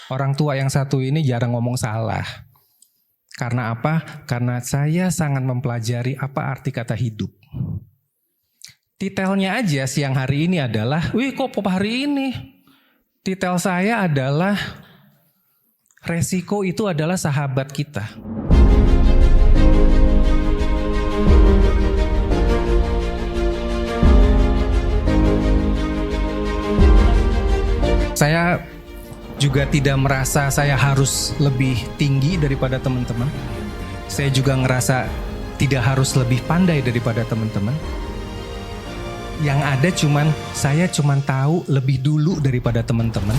Orang tua yang satu ini jarang ngomong salah. Karena apa? Karena saya sangat mempelajari apa arti kata hidup. Titelnya aja siang hari ini adalah, wih kok pop hari ini? Titel saya adalah, resiko itu adalah sahabat kita. Saya juga tidak merasa saya harus lebih tinggi daripada teman-teman. Saya juga ngerasa tidak harus lebih pandai daripada teman-teman. Yang ada saya cuman tahu lebih dulu daripada teman-teman.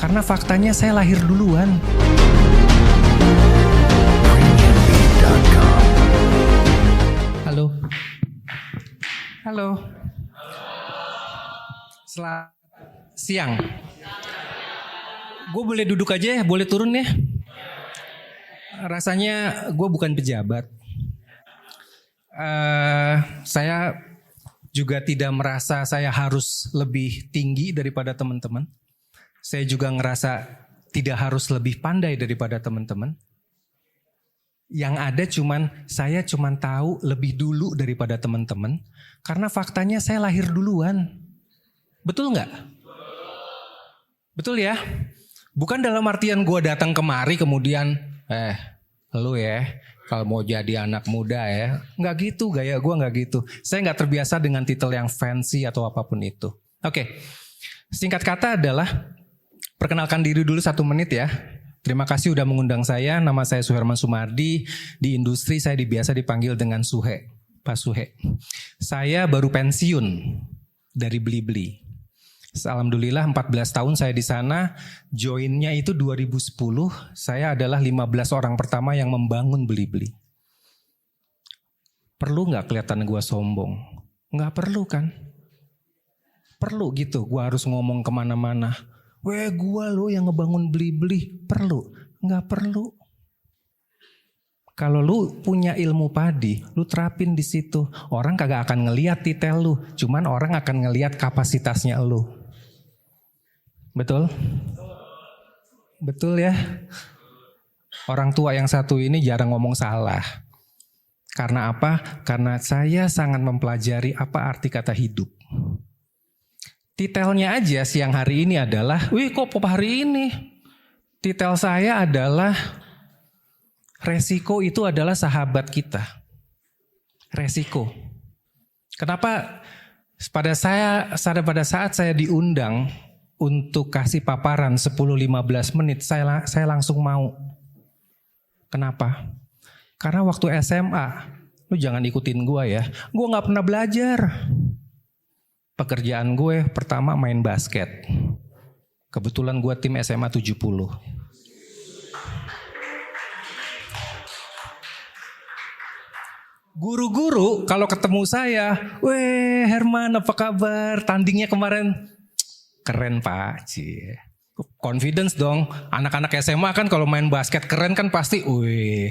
Karena faktanya saya lahir duluan. Halo. Halo. Selamat siang. Gue boleh duduk aja ya, boleh turun ya. Rasanya gue bukan pejabat. Saya juga tidak merasa saya harus lebih tinggi daripada teman-teman. Saya juga ngerasa tidak harus lebih pandai daripada teman-teman. Yang ada saya cuman tahu lebih dulu daripada teman-teman. Karena faktanya saya lahir duluan. Betul nggak? Betul ya? Bukan dalam artian gue datang kemari kemudian, lu ya kalau mau jadi anak muda ya. Nggak gitu, gaya gue nggak gitu. Saya nggak terbiasa dengan titel yang fancy atau apapun itu. Oke, singkat kata adalah, perkenalkan diri dulu 1 menit ya. Terima kasih udah mengundang saya, nama saya Suherman Sumardi. Di industri saya biasa dipanggil dengan Suhe, Pak Suhe. Saya baru pensiun dari Blibli. Alhamdulillah 14 tahun saya di sana, joinnya itu 2010, saya adalah 15 orang pertama yang membangun Blibli. Perlu gak kelihatan gue sombong? Gak perlu kan? Perlu gitu, gue harus ngomong kemana-mana. Weh gue lo yang ngebangun Blibli, perlu? Gak perlu. Kalau lu punya ilmu padi, lu terapin di situ. Orang kagak akan ngelihat titel lu, cuman orang akan ngelihat kapasitasnya lu. Betul? Betul ya? Orang tua yang satu ini jarang ngomong salah. Karena apa? Karena saya sangat mempelajari apa arti kata hidup. Titelnya aja siang hari ini adalah, wih kok pop hari ini? Titel saya adalah, resiko itu adalah sahabat kita. Resiko. Kenapa? Pada saat saya diundang untuk kasih paparan 10-15 menit, saya langsung mau. Kenapa? Karena waktu SMA, lu jangan ikutin gue ya. Gue gak pernah belajar. Pekerjaan gue pertama main basket. Kebetulan gue tim SMA 70. Guru-guru kalau ketemu saya, weh Herman apa kabar? Tandingnya kemarin. Keren Pak, confidence dong. Anak-anak SMA kan kalau main basket keren kan pasti, wih.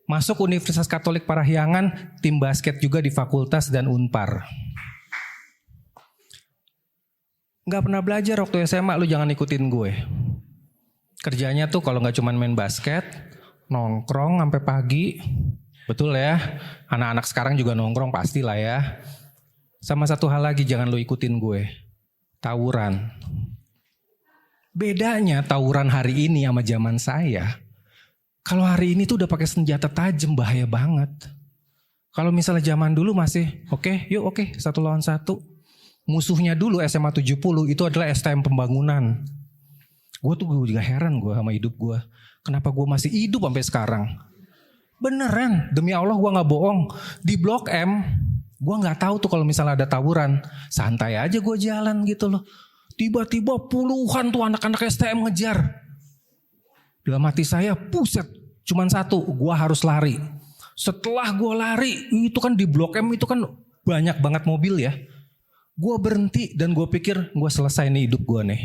Masuk Universitas Katolik Parahyangan, tim basket juga di fakultas dan Unpar. Gak pernah belajar waktu SMA, lu jangan ikutin gue. Kerjanya tuh kalau gak cuman main basket, nongkrong sampai pagi. Betul ya, anak-anak sekarang juga nongkrong pastilah ya. Sama satu hal lagi, jangan lu ikutin gue. Tawuran. Bedanya tawuran hari ini sama zaman saya. Kalau hari ini tuh udah pakai senjata tajam, bahaya banget. Kalau misalnya zaman dulu masih oke, 1 lawan 1. Musuhnya dulu SMA 70 itu adalah STM Pembangunan. Gue juga heran gue sama hidup gue. Kenapa gue masih hidup sampai sekarang? Beneran, demi Allah gue gak bohong. Di Blok M, gue gak tahu tuh kalau misalnya ada tawuran. Santai aja gue jalan gitu loh. Tiba-tiba puluhan tuh anak-anak STM ngejar. Dalam hati saya, buset, cuman satu, gue harus lari. Setelah gue lari, itu kan di Blok M itu kan banyak banget mobil ya. Gue berhenti dan gue pikir gue selesai nih hidup gue nih.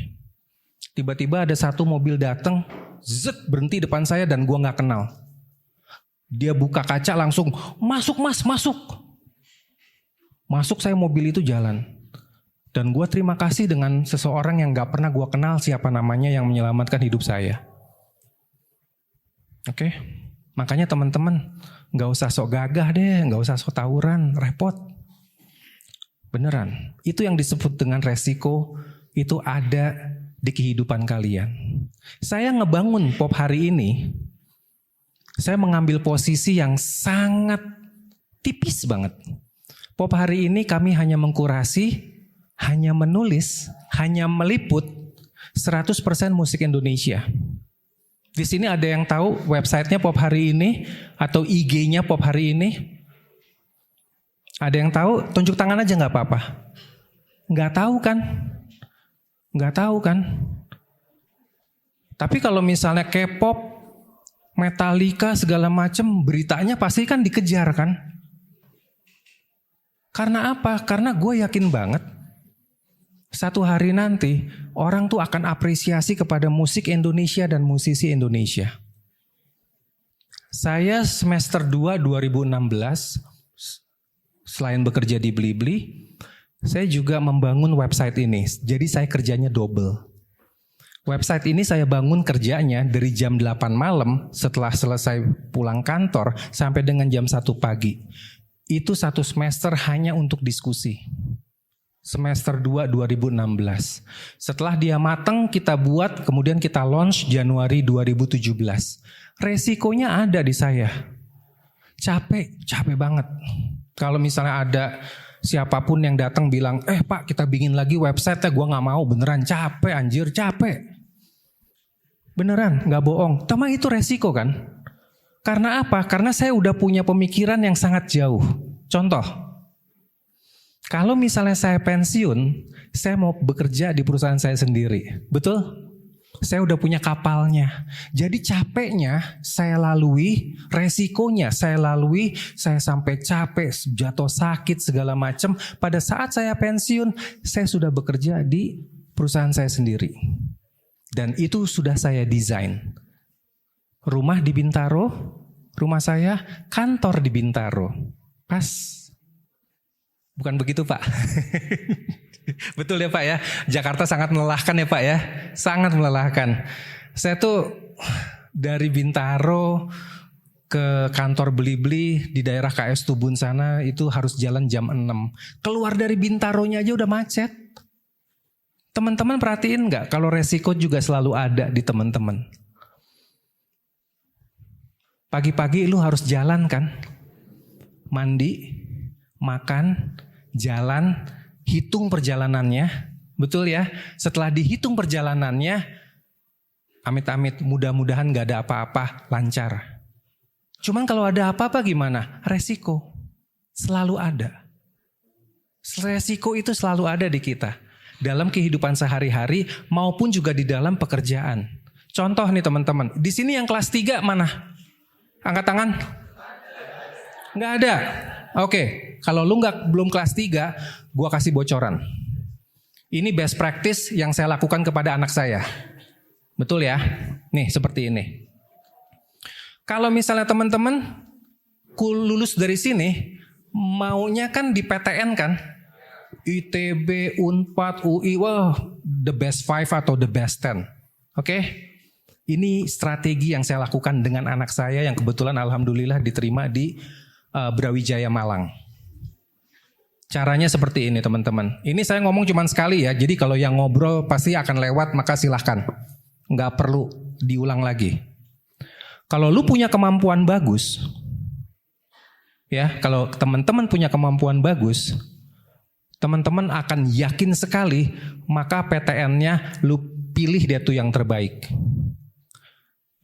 Tiba-tiba ada satu mobil datang, berhenti depan saya dan gue gak kenal. Dia buka kaca langsung, masuk mas, masuk. Masuk saya mobil itu jalan. Dan gue terima kasih dengan seseorang yang gak pernah gue kenal siapa namanya yang menyelamatkan hidup saya. Oke? Makanya teman-teman gak usah sok gagah deh, gak usah sok tawuran, repot. Beneran. Itu yang disebut dengan resiko, itu ada di kehidupan kalian. Saya ngebangun Pop hari ini, saya mengambil posisi yang sangat tipis banget. Pop hari ini kami hanya mengkurasi, hanya menulis, hanya meliput 100% musik Indonesia. Di sini ada yang tahu websitenya Pop hari ini atau IG-nya Pop hari ini? Ada yang tahu? Tunjuk tangan aja nggak apa-apa. Nggak tahu kan? Nggak tahu kan? Tapi kalau misalnya K-pop, Metallica segala macam, beritanya pasti kan dikejar kan? Karena apa? Karena gue yakin banget satu hari nanti orang tuh akan apresiasi kepada musik Indonesia dan musisi Indonesia. Saya semester 2 2016, selain bekerja di Blibli, saya juga membangun website ini. Jadi saya kerjanya double. Website ini saya bangun kerjanya dari jam 8 malam setelah selesai pulang kantor sampai dengan jam 1 pagi. Itu satu semester hanya untuk diskusi. Semester 2 2016. Setelah dia matang kita buat, kemudian kita launch Januari 2017. Resikonya ada di saya. Capek banget. Kalau misalnya ada siapapun yang datang bilang, Pak kita bikin lagi website-nya, gue gak mau, beneran capek anjir, capek. Beneran, gak bohong. Tapi itu resiko kan? Karena apa? Karena saya udah punya pemikiran yang sangat jauh. Contoh, kalau misalnya saya pensiun, saya mau bekerja di perusahaan saya sendiri. Betul? Saya udah punya kapalnya. Jadi capeknya saya lalui, resikonya saya lalui, saya sampai capek, jatuh sakit segala macam. Pada saat saya pensiun, saya sudah bekerja di perusahaan saya sendiri. Dan itu sudah saya desain. Rumah di Bintaro, rumah saya, kantor di Bintaro. Pas. Bukan begitu Pak? Betul ya Pak ya? Jakarta sangat melelahkan ya Pak ya? Sangat melelahkan. Saya tuh dari Bintaro ke kantor Blibli di daerah KS Tubun sana itu harus jalan jam 6. Keluar dari Bintaronya aja udah macet. Teman-teman perhatiin nggak kalau resiko juga selalu ada di teman-teman. Pagi-pagi lu harus jalan kan? Mandi, makan, jalan, hitung perjalanannya, betul ya? Setelah dihitung perjalanannya, amit-amit mudah-mudahan gak ada apa-apa, lancar. Cuman kalau ada apa-apa gimana? Resiko, selalu ada. Resiko itu selalu ada di kita. Dalam kehidupan sehari-hari maupun juga di dalam pekerjaan. Contoh nih teman-teman, di sini yang kelas 3 mana? Angkat tangan. Gak ada. Oke, kalau lu belum kelas 3, gua kasih bocoran. Ini best practice yang saya lakukan kepada anak saya. Betul ya? Nih, seperti ini. Kalau misalnya teman-teman lulus dari sini, maunya kan di PTN kan? ITB, Unpad, UI, wah, the best 5 atau the best 10. Oke? Ini strategi yang saya lakukan dengan anak saya yang kebetulan alhamdulillah diterima di Brawijaya Malang. Caranya seperti ini teman-teman. Ini saya ngomong cuma sekali ya. Jadi kalau yang ngobrol pasti akan lewat, maka silahkan. Nggak perlu diulang lagi. Kalau lu punya kemampuan bagus, ya kalau teman-teman punya kemampuan bagus, teman-teman akan yakin sekali, maka PTN-nya lu pilih dia tuh yang terbaik.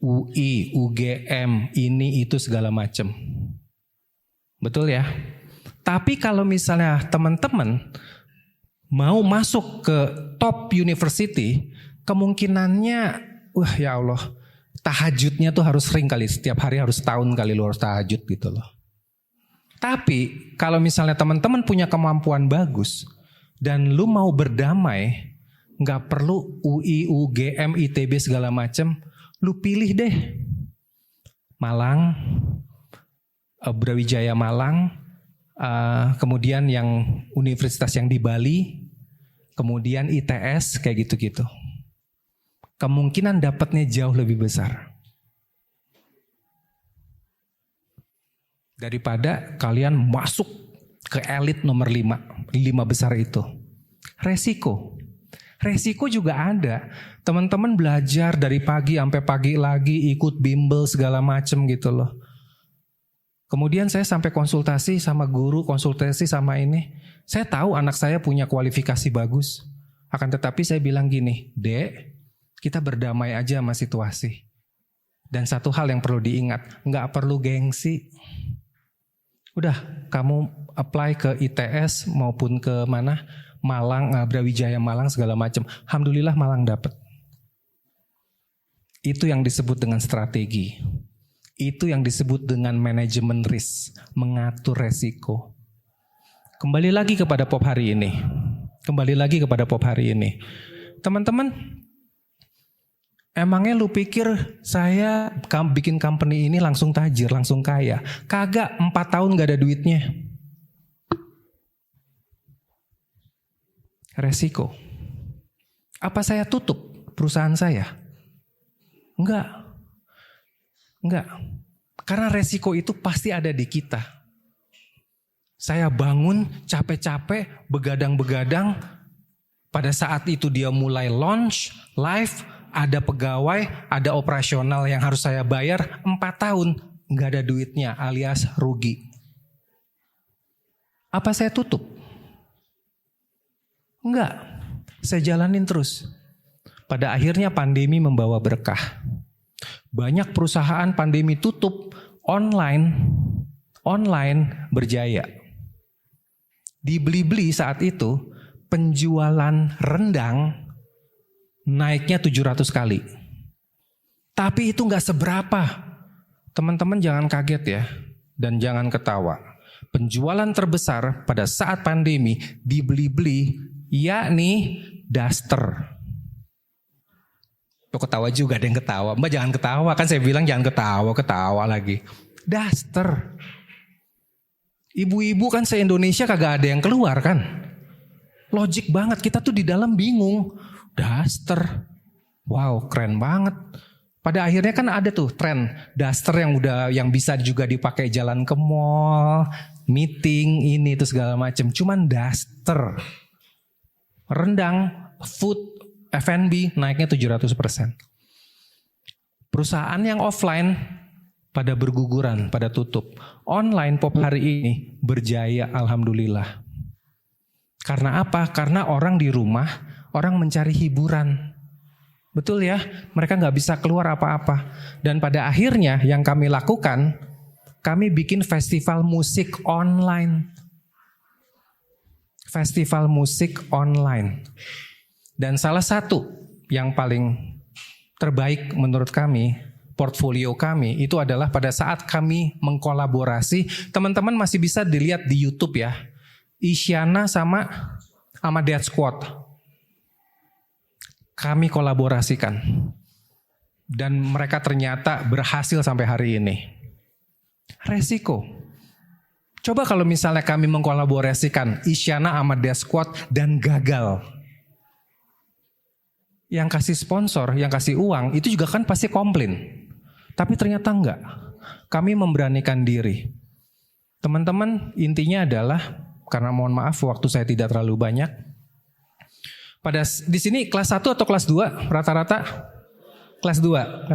UI, UGM, ini itu segala macam. Betul ya? Tapi kalau misalnya teman-teman mau masuk ke top university, kemungkinannya, wah ya Allah, tahajudnya tuh harus sering kali, setiap hari harus setahun kali lu harus tahajud gitu loh. Tapi kalau misalnya teman-teman punya kemampuan bagus dan lu mau berdamai, nggak perlu UI, UGM, ITB segala macam, lu pilih deh Malang, Brawijaya Malang, kemudian yang universitas yang di Bali, kemudian ITS kayak gitu-gitu. Kemungkinan dapatnya jauh lebih besar. Daripada kalian masuk ke elit nomor 5 besar itu. Resiko juga ada. Teman-teman belajar dari pagi sampai pagi lagi, ikut bimbel segala macem gitu loh. Kemudian saya sampai konsultasi sama guru, konsultasi sama ini. Saya tahu anak saya punya kualifikasi bagus. Akan tetapi saya bilang gini, Dek, kita berdamai aja sama situasi. Dan satu hal yang perlu diingat, nggak perlu gengsi. Udah, kamu apply ke ITS maupun ke mana? Malang, Brawijaya Malang segala macam. Alhamdulillah Malang dapat. Itu yang disebut dengan strategi. Itu yang disebut dengan manajemen risk, mengatur resiko. Kembali lagi kepada pop hari ini. Teman-teman, emangnya lu pikir saya bikin company ini langsung tajir, langsung kaya? Kagak, 4 tahun gak ada duitnya. Resiko. Apa saya tutup perusahaan saya? Enggak. Karena resiko itu pasti ada di kita. Saya bangun capek-capek, begadang-begadang. Pada saat itu dia mulai launch, live, ada pegawai, ada operasional yang harus saya bayar 4 tahun. Enggak ada duitnya alias rugi. Apa saya tutup? Enggak, saya jalanin terus. Pada akhirnya pandemi membawa berkah. Banyak perusahaan pandemi tutup, online berjaya. Di Blibli saat itu, penjualan rendang naiknya 700 kali. Tapi itu gak seberapa. Teman-teman jangan kaget ya, dan jangan ketawa. Penjualan terbesar pada saat pandemi di Blibli yakni daster. Lo ketawa juga, ada yang ketawa. Mbak jangan ketawa, kan saya bilang jangan ketawa lagi. Daster. Ibu-ibu kan se-Indonesia kagak ada yang keluar kan. Logik banget, kita tuh di dalam bingung. Daster. Wow, keren banget. Pada akhirnya kan ada tuh tren daster yang bisa juga dipakai jalan ke mall, meeting ini itu segala macam. Cuman daster. Rendang, food, F&B naiknya 700%. Perusahaan yang offline pada berguguran, pada tutup. Online pop hari ini berjaya alhamdulillah. Karena apa? Karena orang di rumah, orang mencari hiburan. Betul ya? Mereka gak bisa keluar apa-apa. Dan pada akhirnya yang kami lakukan, kami bikin festival musik online. Festival musik online. Dan salah satu yang paling terbaik menurut kami, portfolio kami, itu adalah pada saat kami mengkolaborasi, teman-teman masih bisa dilihat di YouTube ya, Isyana sama Death Squad. Kami kolaborasikan. Dan mereka ternyata berhasil sampai hari ini. Resiko. Coba kalau misalnya kami mengkolaborasikan Isyana sama Death Squad dan gagal. Yang kasih sponsor, yang kasih uang, itu juga kan pasti komplain. Tapi ternyata enggak. Kami memberanikan diri. Teman-teman, intinya adalah, karena mohon maaf waktu saya tidak terlalu banyak. Di sini kelas 1 atau kelas 2 rata-rata? Kelas 2.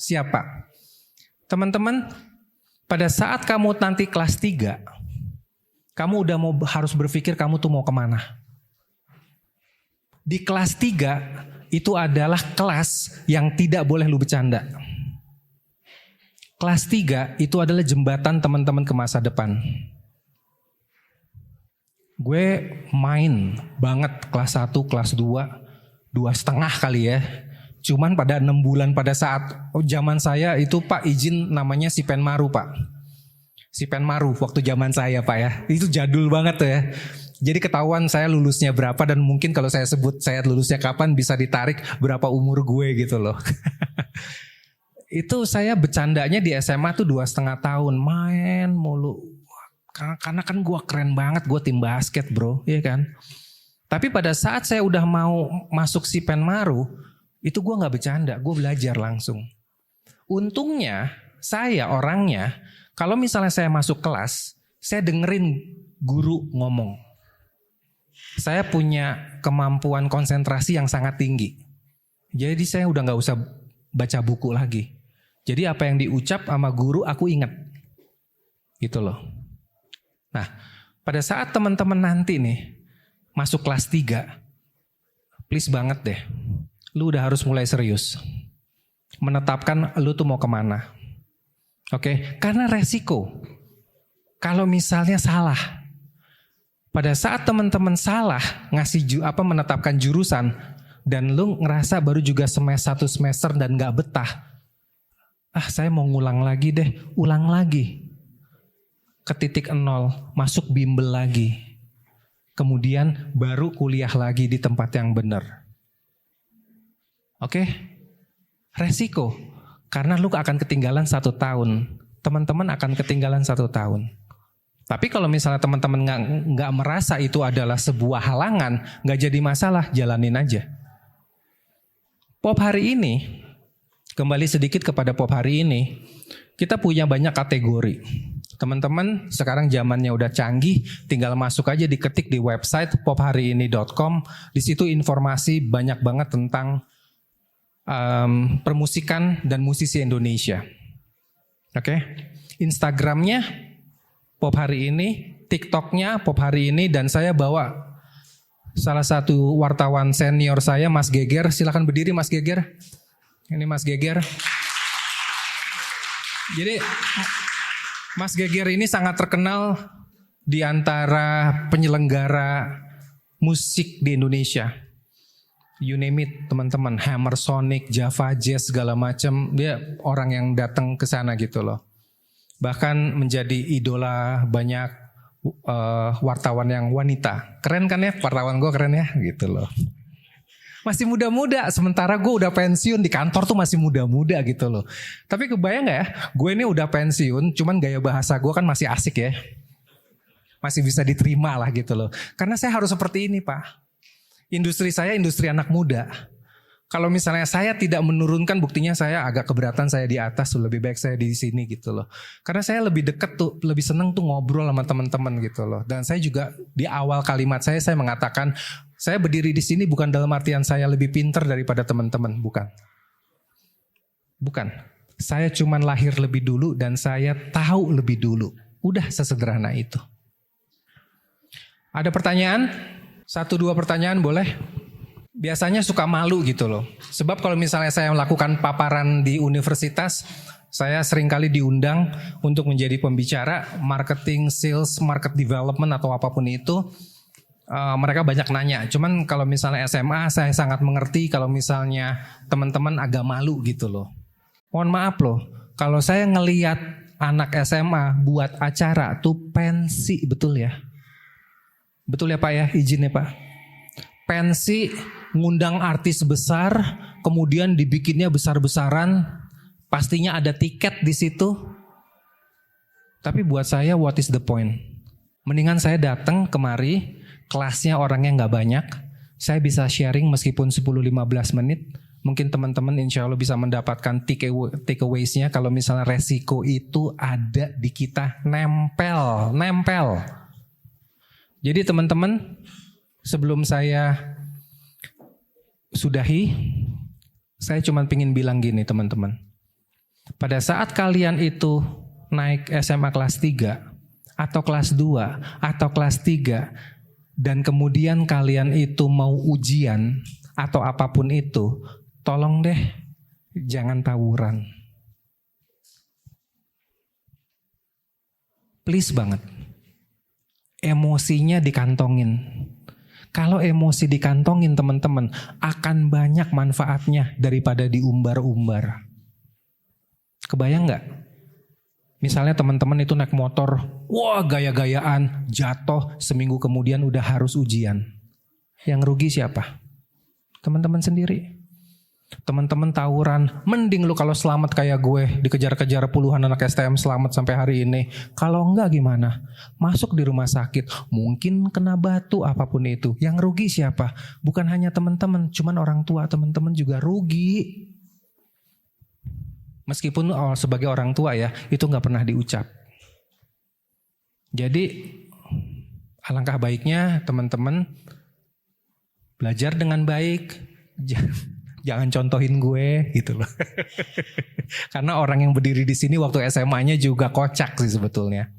Siapa? Teman-teman, pada saat kamu nanti kelas 3, kamu udah harus berpikir kamu tuh mau kemana. Di kelas 3 itu adalah kelas yang tidak boleh lu bercanda. Kelas 3 itu adalah jembatan teman-teman ke masa depan. Gue main banget kelas 1, kelas 2, 2,5 kali ya. Cuman pada 6 bulan pada saat zaman saya itu Pak izin namanya si Penmaru Pak. Si Penmaru waktu zaman saya Pak ya. Itu jadul banget tuh ya. Jadi ketahuan saya lulusnya berapa dan mungkin kalau saya sebut saya lulusnya kapan bisa ditarik berapa umur gue gitu loh. Itu saya bercandanya di SMA tuh 2,5 tahun main mulu. Karena kan gue keren banget, gue tim basket bro, iya kan. Tapi pada saat saya udah mau masuk si Penmaru, itu gue gak bercanda, gue belajar langsung. Untungnya saya orangnya, kalau misalnya saya masuk kelas, saya dengerin guru ngomong. Saya punya kemampuan konsentrasi yang sangat tinggi. Jadi saya udah gak usah baca buku lagi. Jadi apa yang diucap sama guru aku ingat. Gitu loh. Nah, pada saat teman-teman nanti nih masuk kelas 3, please banget deh. Lu udah harus mulai serius. Menetapkan lu tuh mau kemana. Oke, karena resiko. Kalau misalnya salah. Pada saat teman-teman salah ngasih menetapkan jurusan dan lu ngerasa baru juga satu semester dan gak betah. Saya mau ngulang lagi deh, ulang lagi. Ke titik 0, masuk bimbel lagi. Kemudian baru kuliah lagi di tempat yang benar. Oke? Resiko. Karena lu akan ketinggalan 1 tahun. Teman-teman akan ketinggalan 1 tahun. Tapi kalau misalnya teman-teman nggak merasa itu adalah sebuah halangan, nggak jadi masalah, jalanin aja. Pop hari ini, kembali sedikit kepada pop hari ini, kita punya banyak kategori. Teman-teman sekarang zamannya udah canggih, tinggal masuk aja diketik di website pophariini.com. Di situ informasi banyak banget tentang permusikan dan musisi Indonesia. Oke, Instagramnya Pop Hari Ini, TikToknya Pop Hari Ini, dan saya bawa salah satu wartawan senior saya, Mas Geger. Silakan berdiri Mas Geger. Ini Mas Geger. Jadi Mas Geger ini sangat terkenal di antara penyelenggara musik di Indonesia. You name it, teman-teman, Hammer Sonic, Java Jazz, segala macam. Dia orang yang datang ke sana gitu loh. Bahkan menjadi idola banyak wartawan yang wanita. Keren kan ya, wartawan gue keren ya gitu loh. Masih muda-muda, sementara gue udah pensiun, di kantor tuh masih muda-muda gitu loh. Tapi kebayang gak ya, gue ini udah pensiun, cuman gaya bahasa gue kan masih asik ya. Masih bisa diterima lah gitu loh. Karena saya harus seperti ini Pak. Industri saya industri anak muda. Kalau misalnya saya tidak menurunkan, buktinya saya agak keberatan saya di atas, lebih baik saya di sini gitu loh. Karena saya lebih deket tuh, lebih seneng tuh ngobrol sama teman-teman gitu loh. Dan saya juga di awal kalimat saya mengatakan, saya berdiri di sini bukan dalam artian saya lebih pintar daripada teman-teman, bukan. Bukan. Saya cuman lahir lebih dulu dan saya tahu lebih dulu. Udah sesederhana itu. Ada pertanyaan? 1-2 pertanyaan boleh? Biasanya suka malu gitu loh. Sebab kalau misalnya saya melakukan paparan di universitas, saya seringkali diundang untuk menjadi pembicara marketing, sales, market development atau apapun itu. Mereka banyak nanya. Cuman kalau misalnya SMA saya sangat mengerti kalau misalnya teman-teman agak malu gitu loh. Mohon maaf loh, kalau saya ngelihat anak SMA buat acara tuh pensi, betul ya? Betul ya Pak ya, izin ya Pak. Pensi, ngundang artis besar, kemudian dibikinnya besar-besaran, pastinya ada tiket di situ. Tapi buat saya, what is the point? Mendingan saya datang kemari, kelasnya orangnya nggak banyak, saya bisa sharing meskipun 10-15 menit. Mungkin teman-teman insya Allah bisa mendapatkan takeaways-nya kalau misalnya resiko itu ada di kita, nempel. Jadi teman-teman, sebelum saya sudahi, saya cuma pengen bilang gini teman-teman. Pada saat kalian itu naik SMA kelas 3 atau kelas 2 atau kelas 3 dan kemudian kalian itu mau ujian atau apapun itu, tolong deh jangan tawuran. Please banget. Emosinya dikantongin. Kalau emosi dikantongin teman-teman, akan banyak manfaatnya daripada diumbar-umbar. Kebayang nggak? Misalnya teman-teman itu naik motor, wah gaya-gayaan, jatuh, seminggu kemudian udah harus ujian. Yang rugi siapa? Teman-teman sendiri. Teman-teman tawuran, mending lu kalau selamat kayak gue, dikejar-kejar puluhan anak STM selamat sampai hari ini. Kalau enggak gimana? Masuk di rumah sakit, mungkin kena batu apapun itu. Yang rugi siapa? Bukan hanya teman-teman, cuman orang tua teman-teman juga rugi. Meskipun sebagai orang tua ya, itu nggak pernah diucap. Jadi alangkah baiknya teman-teman belajar dengan baik. Jangan contohin gue gitu loh. Karena orang yang berdiri di sini waktu SMA-nya juga kocak sih sebetulnya.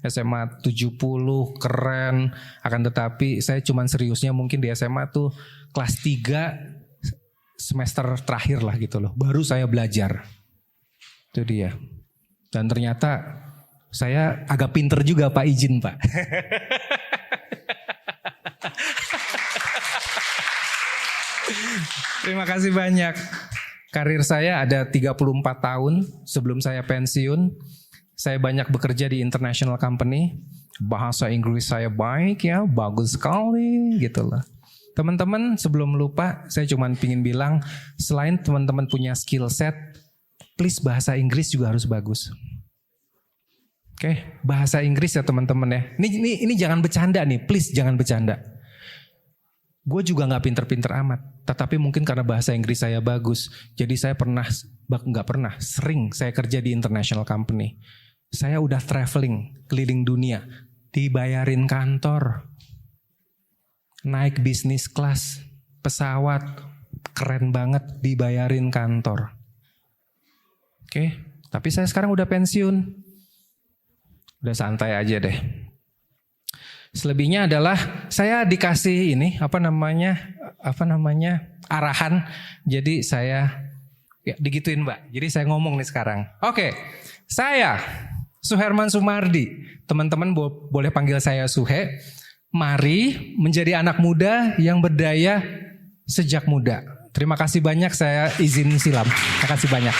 SMA 70 keren, akan tetapi saya cuman seriusnya mungkin di SMA tuh kelas 3 semester terakhir lah gitu loh. Baru saya belajar. Itu dia. Dan ternyata saya agak pinter juga Pak, izin Pak. Terima kasih banyak. Karir saya ada 34 tahun sebelum saya pensiun. Saya banyak bekerja di international company. Bahasa Inggris saya baik ya, bagus sekali gitu lah. Teman-teman sebelum lupa saya cuma pingin bilang, selain teman-teman punya skill set, please bahasa Inggris juga harus bagus. Oke, bahasa Inggris ya teman-teman ya. Ini jangan bercanda nih, please jangan bercanda. Gue juga gak pinter-pinter amat, tetapi mungkin karena bahasa Inggris saya bagus, jadi saya sering saya kerja di international company. Saya udah traveling, keliling dunia, dibayarin kantor, naik bisnis kelas, pesawat, keren banget dibayarin kantor. Oke, tapi saya sekarang udah pensiun, udah santai aja deh. Selebihnya adalah saya dikasih arahan. Jadi saya digituin Mbak. Jadi saya ngomong nih sekarang. Oke, saya Suherman Sumardi. Teman-teman boleh panggil saya Suhe. Mari menjadi anak muda yang berdaya sejak muda. Terima kasih banyak, saya izin silam. Terima kasih banyak.